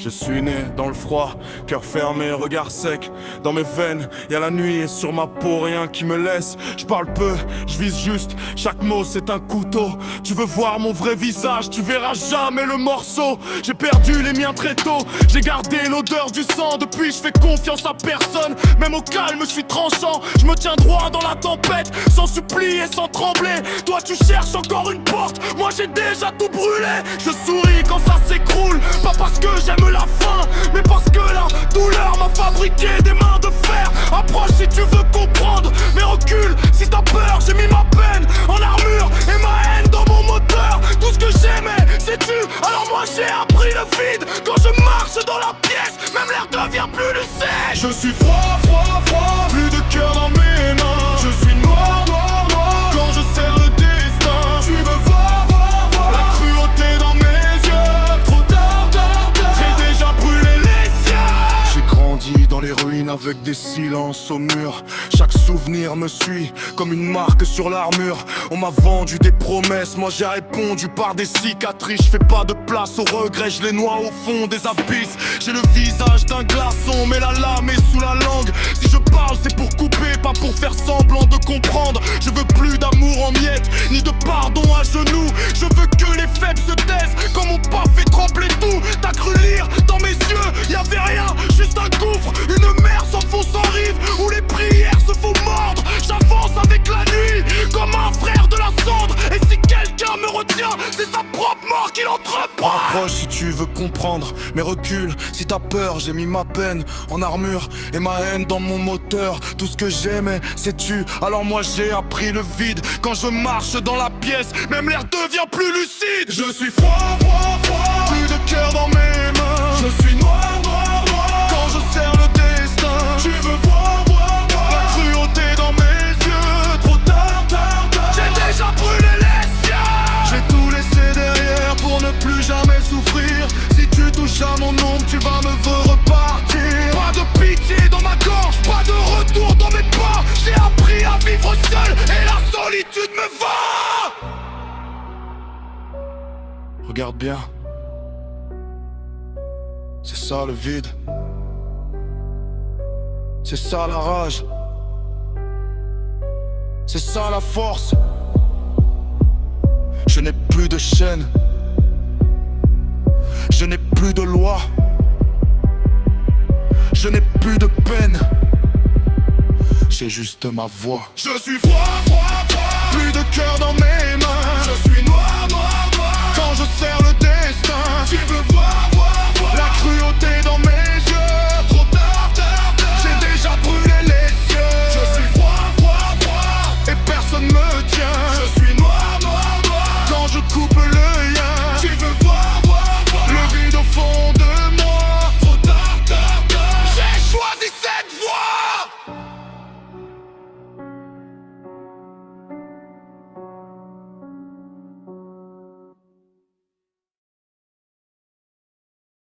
Je suis né dans le froid, cœur fermé, regard sec. Dans mes veines, y'a la nuit et sur ma peau rien qui me laisse. Je parle peu, je vise juste, chaque mot c'est un couteau. Tu veux voir mon vrai visage, tu verras jamais le morceau. J'ai perdu les miens très tôt, j'ai gardé l'odeur du sang. Depuis je fais confiance à personne, même au calme je suis tranchant. Je me tiens droit dans la tempête, sans supplier, sans trembler. Toi tu cherches encore une porte, moi j'ai déjà tout brûlé. Je souris quand ça s'écroule, pas parce que j'aime la fin, mais parce que la douleur m'a fabriqué des mains de fer. Approche si tu veux comprendre, mais recule si t'as peur. J'ai mis ma peine en armure et ma haine dans mon moteur. Tout ce que j'aimais c'est tu, alors moi j'ai appris le vide. Quand je marche dans la pièce, même l'air devient plus lucide. Je suis froid, froid, froid, plus de cœur dans mes mains. Je suis noir, noir, noir, quand je serre le destin. Tu veux voir, voir, voir la cruauté dans mes yeux. Trop tard, tard, tard, j'ai déjà brûlé les siens. J'ai grandi dans les ruines avec des silences au mur. Chaque souvenir me suit comme une marque sur l'armure. On m'a vendu des promesses, moi j'ai répondu par des cicatrices. Je fais pas de place aux regrets, je les noie au fond des abysses. J'ai le visage d'un glaçon, mais la lame est sous la langue. Si je parle c'est pour couper, pas pour faire semblant de comprendre. Je veux plus d'amour en miettes, ni de pardon à genoux. Je veux que les faibles se taisent, quand mon pas fait trembler tout. T'as cru lire dans mes yeux, y'avait rien, juste un gouffre. Une mer s'enfonce en rive, où les prières se font mordre. J'avance avec la nuit, comme un frère de la cendre. Et si quelqu'un me retient, c'est sa propre mort qu'il entreprend. Approche si tu veux comprendre, mais recule si t'as peur. J'ai mis ma peine en armure et ma haine dans mon moteur. Tout ce que j'aimais c'est tu, alors moi j'ai appris le vide. Quand je marche dans la pièce, même l'air devient plus lucide. Je suis froid, froid, froid, plus de cœur dans mes mains. Je suis noir, noir, noir, quand je serre le destin. Tu veux voir, voir, voir la cruauté dans mes yeux. Trop tard, tard, tard, j'ai déjà brûlé les siens. J'ai tout laissé derrière pour ne plus jamais souffrir. Si tu touches à mon ombre, tu vas me voir repartir. Pas de pitié dans ma gorge, pas de retour dans mes pas. J'ai appris à vivre seul et la solitude me va. Regarde bien, c'est ça le vide, c'est ça la rage, c'est ça la force. Je n'ai plus de chaîne, je n'ai plus de loi, je n'ai plus de peine, j'ai juste ma voix. Je suis froid, froid, froid, plus de cœur dans mes mains. Je suis noir, noir,